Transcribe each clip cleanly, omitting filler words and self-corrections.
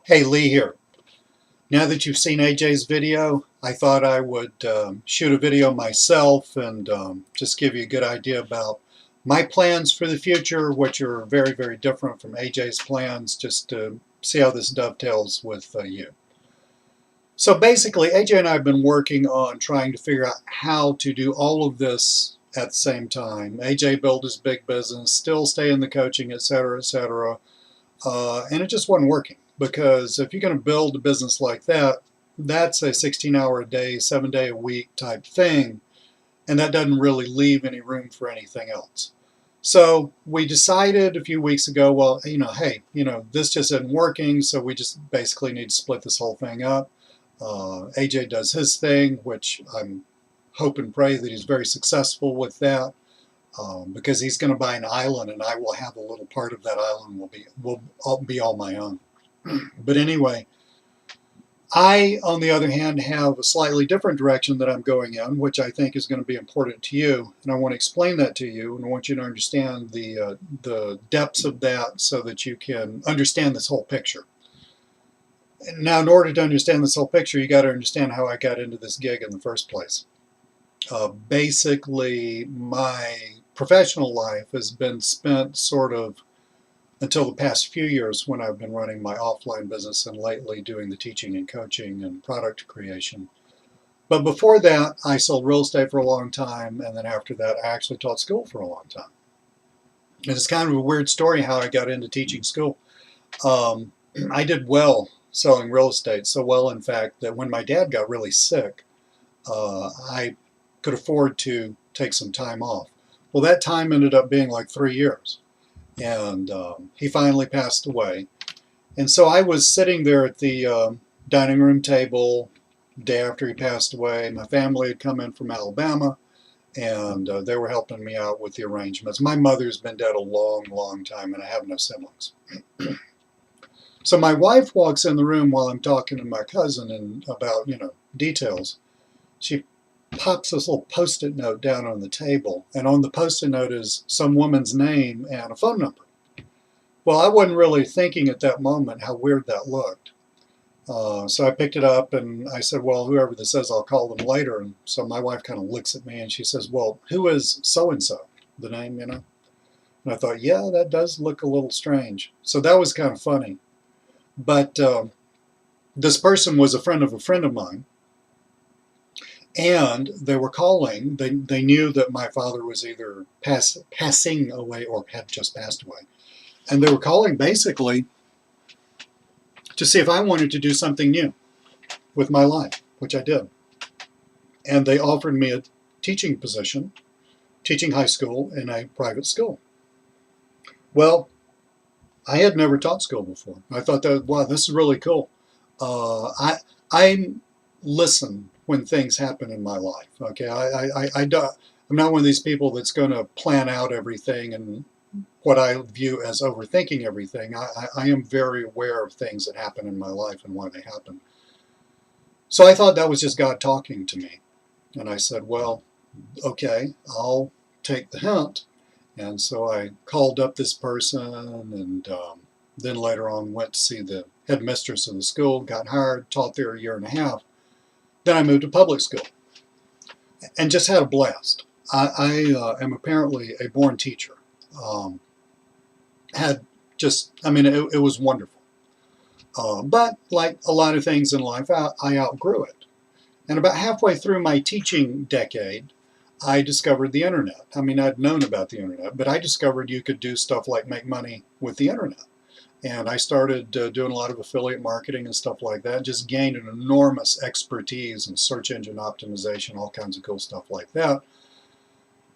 Hey, Lee here. Now that you've seen AJ's video, I thought I would shoot a video myself and just give you a good idea about my plans for the future, which are very, very different from AJ's plans, just to see how this dovetails with you. So basically, AJ and I have been working on trying to figure out how to do all of this at the same time. AJ built his big business, still stay in the coaching, etc., etc. And it just wasn't working because if you're going to build a business like that, that's a 16-hour a day, 7-day a week type thing, and that doesn't really leave any room for anything else. So we decided a few weeks ago, well, hey, this just isn't working, so we just basically need to split this whole thing up. AJ does his thing, which I'm hope and pray that he's very successful with that. Because he's going to buy an island, and I will have a little part of that island will be all my own. But anyway, I, on the other hand, have a slightly different direction that I'm going in, which I think is going to be important to you, and I want to explain that to you, and I want you to understand the depths of that so that you can understand this whole picture. Now, in order to understand this whole picture, you got to understand how I got into this gig in the first place. Basically, my professional life has been spent sort of until the past few years when I've been running my offline business and lately doing the teaching and coaching and product creation. But before that, I sold real estate for a long time, and then after that, I actually taught school for a long time. And it's kind of a weird story how I got into teaching school. I did well selling real estate, so well, in fact, that when my dad got really sick, I could afford to take some time off. Well, that time ended up being like 3 years, and he finally passed away. And so I was sitting there at the dining room table the day after he passed away. My family had come in from Alabama, and they were helping me out with the arrangements. My mother's been dead a long, long time, and I have no siblings. So my wife walks in the room while I'm talking to my cousin and about, details. She pops this little post-it note down on the table, and on the post-it note is some woman's name and a phone number. Well, I wasn't really thinking at that moment how weird that looked. So I picked it up and I said, well, whoever this is, I'll call them later. And so my wife kind of looks at me and she says, well, who is so-and-so? The name, And I thought, yeah, that does look a little strange. So that was kind of funny. But this person was a friend of mine. And they were calling, they knew that my father was either passing away or had just passed away. And they were calling basically to see if I wanted to do something new with my life, which I did. And they offered me a teaching position, teaching high school in a private school. Well, I had never taught school before. I thought that, wow, this is really cool. I listen when things happen in my life. Okay, I'm not one of these people that's going to plan out everything and what I view as overthinking everything. I am very aware of things that happen in my life and why they happen. So I thought that was just God talking to me. And I said, well, okay, I'll take the hint. And so I called up this person and then later on went to see the headmistress of the school, got hired, taught there a year and a half. Then I moved to public school and just had a blast. I am apparently a born teacher. It was wonderful. But like a lot of things in life, I outgrew it. And about halfway through my teaching decade, I discovered the internet. I mean, I'd known about the internet, but I discovered you could do stuff like make money with the internet. And I started doing a lot of affiliate marketing and stuff like that. Just gained an enormous expertise in search engine optimization, all kinds of cool stuff like that.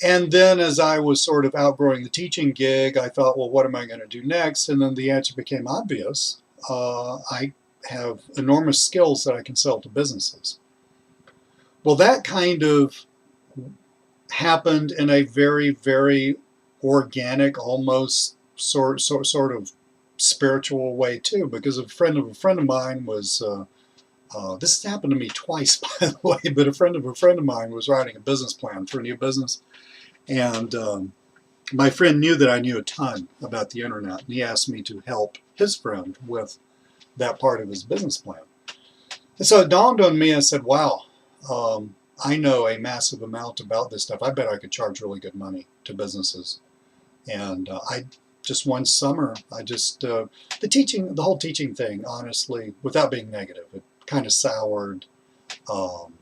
And then as I was sort of outgrowing the teaching gig, I thought, well, what am I going to do next? And then the answer became obvious. I have enormous skills that I can sell to businesses. Well, that kind of happened in a very, very organic, almost sort of spiritual way too, because a friend of mine was, this has happened to me twice, by the way, but a friend of mine was writing a business plan for a new business. And my friend knew that I knew a ton about the internet, and he asked me to help his friend with that part of his business plan. And so it dawned on me, I said, wow, I know a massive amount about this stuff. I bet I could charge really good money to businesses. And I just one summer, the whole teaching thing, honestly, without being negative, it kind of soured. Um,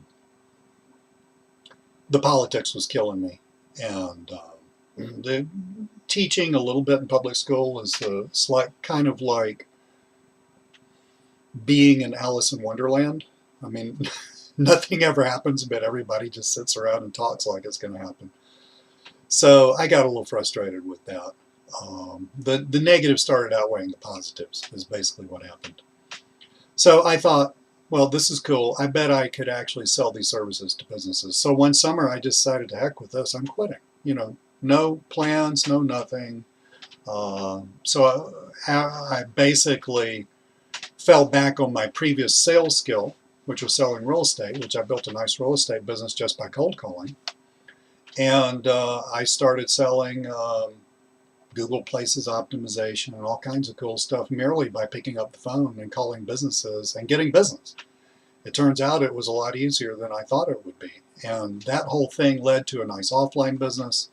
the politics was killing me. And the teaching a little bit in public school is kind of like being in Alice in Wonderland. I mean, nothing ever happens, but everybody just sits around and talks like it's going to happen. So I got a little frustrated with that. The negatives started outweighing the positives is basically what happened. So I thought, well, this is cool. I bet I could actually sell these services to businesses. So one summer I decided to heck with this. I'm quitting. No plans, no nothing. So I basically fell back on my previous sales skill, which was selling real estate, which I built a nice real estate business just by cold calling. And I started selling Google Places optimization and all kinds of cool stuff merely by picking up the phone and calling businesses and getting business. It turns out it was a lot easier than I thought it would be. And that whole thing led to a nice offline business,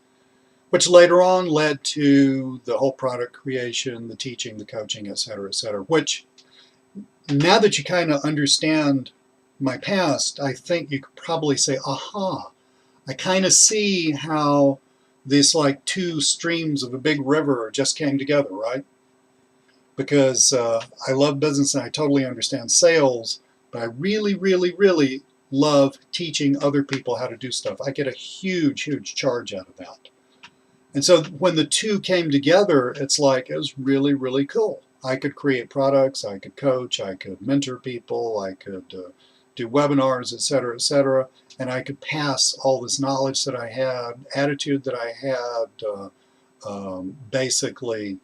which later on led to the whole product creation, the teaching, the coaching, et cetera, which now that you kind of understand my past, I think you could probably say, aha, I kind of see how these like two streams of a big river just came together, right? Because I love business and I totally understand sales, but I really, really, really love teaching other people how to do stuff. I get a huge, huge charge out of that. And so when the two came together, it was really, really cool. I could create products, I could coach, I could mentor people, I could do webinars, et cetera, and I could pass all this knowledge that I had, attitude that I had, basically,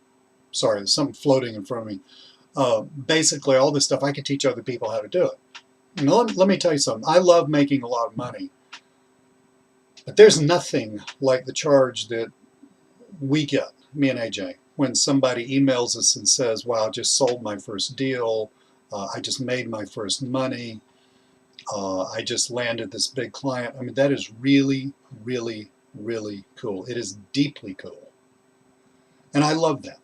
sorry, there's something floating in front of me. Basically, all this stuff, I could teach other people how to do it. And let me tell you something. I love making a lot of money, but there's nothing like the charge that we get, me and AJ, when somebody emails us and says, wow, I just sold my first deal, I just made my first money, I just landed this big client. I mean, that is really, really, really cool. It is deeply cool. And I love that.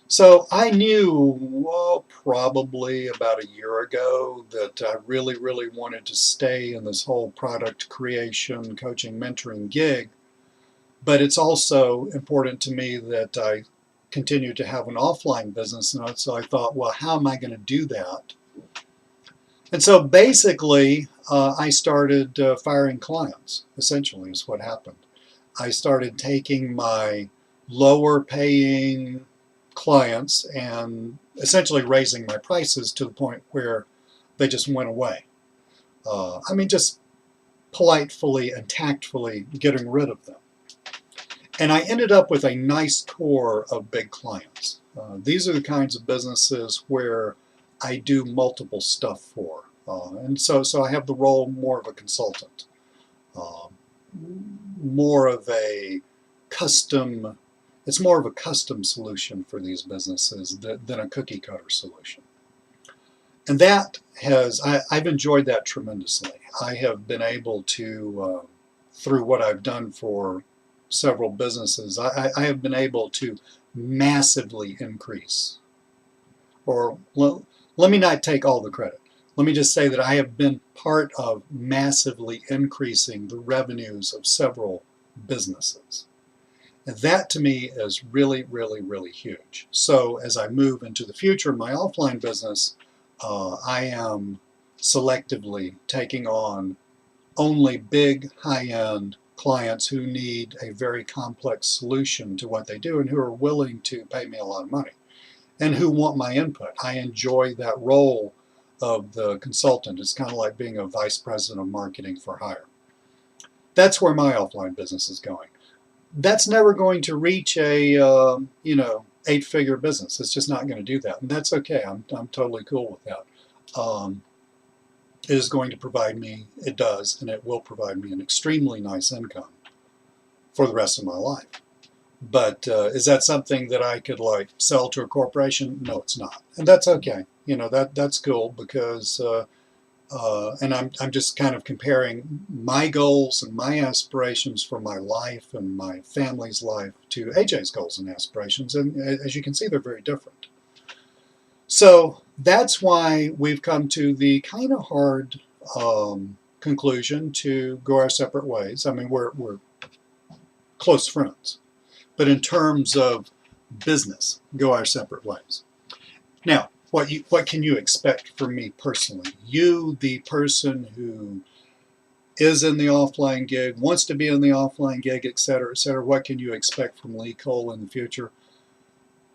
So I knew, probably about a year ago that I really, really wanted to stay in this whole product creation, coaching, mentoring gig. But it's also important to me that I continue to have an offline business. And so I thought, well, how am I going to do that? And so basically, I started firing clients, essentially, is what happened. I started taking my lower paying clients and essentially raising my prices to the point where they just went away. Just politely and tactfully getting rid of them. And I ended up with a nice core of big clients. These are the kinds of businesses where I do multiple stuff for. And so I have the role more of a consultant, more of a custom, it's more of a custom solution for these businesses than a cookie cutter solution. And that I've enjoyed that tremendously. I have been able to, through what I've done for several businesses, I have been able to massively increase, or let me not take all the credit. Let me just say that I have been part of massively increasing the revenues of several businesses. And that to me is really, really, really huge. So as I move into the future in my offline business, I am selectively taking on only big, high-end clients who need a very complex solution to what they do and who are willing to pay me a lot of money and who want my input. I enjoy that role of the consultant. It's kind of like being a vice president of marketing for hire. That's where my offline business is going. That's never going to reach a 8-figure business. It's just not going to do that, and that's okay. I'm totally cool with that. It is going to provide me, it does, and it will provide me an extremely nice income for the rest of my life. But is that something that I could like sell to a corporation? No, it's not, and that's okay. You know, that's cool because and I'm just kind of comparing my goals and my aspirations for my life and my family's life to AJ's goals and aspirations, and as you can see, they're very different. So that's why we've come to the kind of hard conclusion to go our separate ways. I mean, we're close friends, but in terms of business, go our separate ways. Now, what can you expect from me personally? You, the person who is in the offline gig, wants to be in the offline gig, et cetera, et cetera. What can you expect from Lee Cole in the future?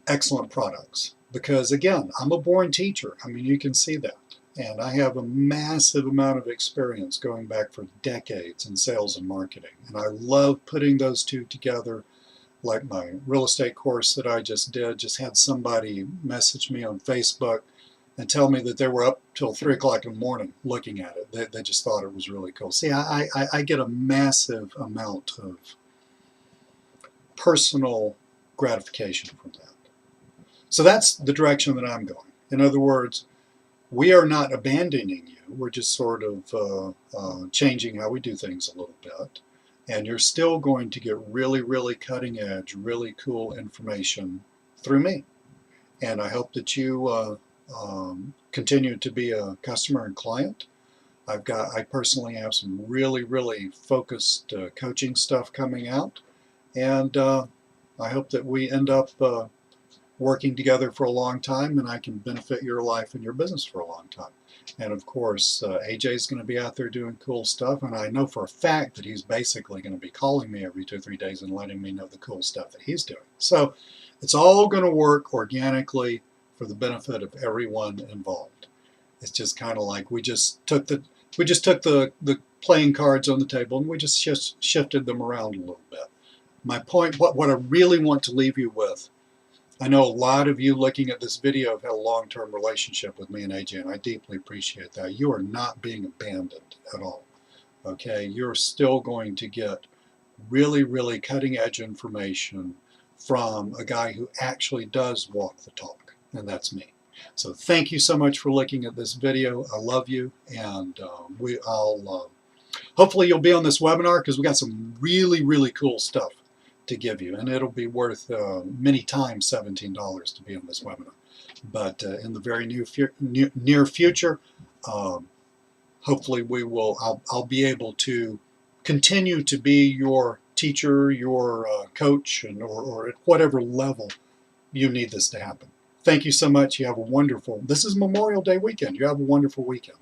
Excellent products. Because again, I'm a born teacher. I mean, you can see that. And I have a massive amount of experience going back for decades in sales and marketing. And I love putting those two together. Like my real estate course that I just did, just had somebody message me on Facebook and tell me that they were up till 3 o'clock in the morning looking at it. They just thought it was really cool. See, I get a massive amount of personal gratification from that. So that's the direction that I'm going. In other words, we are not abandoning you. We're just sort of changing how we do things a little bit. And you're still going to get really, really cutting edge, really cool information through me. And I hope that you continue to be a customer and client. I personally have some really, really focused coaching stuff coming out. And I hope that we end up working together for a long time, and I can benefit your life and your business for a long time. And of course, AJ is going to be out there doing cool stuff, and I know for a fact that he's basically going to be calling me every 2 or 3 days and letting me know the cool stuff that he's doing. So it's all going to work organically for the benefit of everyone involved. It's just kind of like we just took the playing cards on the table and we just shifted them around a little bit. My point, what I really want to leave you with, I know a lot of you looking at this video have had a long-term relationship with me and AJ, and I deeply appreciate that. You are not being abandoned at all, okay? You're still going to get really, really cutting-edge information from a guy who actually does walk the talk, and that's me. So thank you so much for looking at this video. I love you, and hopefully you'll be on this webinar because we got some really, really cool stuff to give you, and it'll be worth many times $17 to be on this webinar. But in the very near future, hopefully I'll be able to continue to be your teacher, your coach, or at whatever level you need this to happen. Thank you so much. You have a wonderful, this is Memorial Day weekend. You have a wonderful weekend.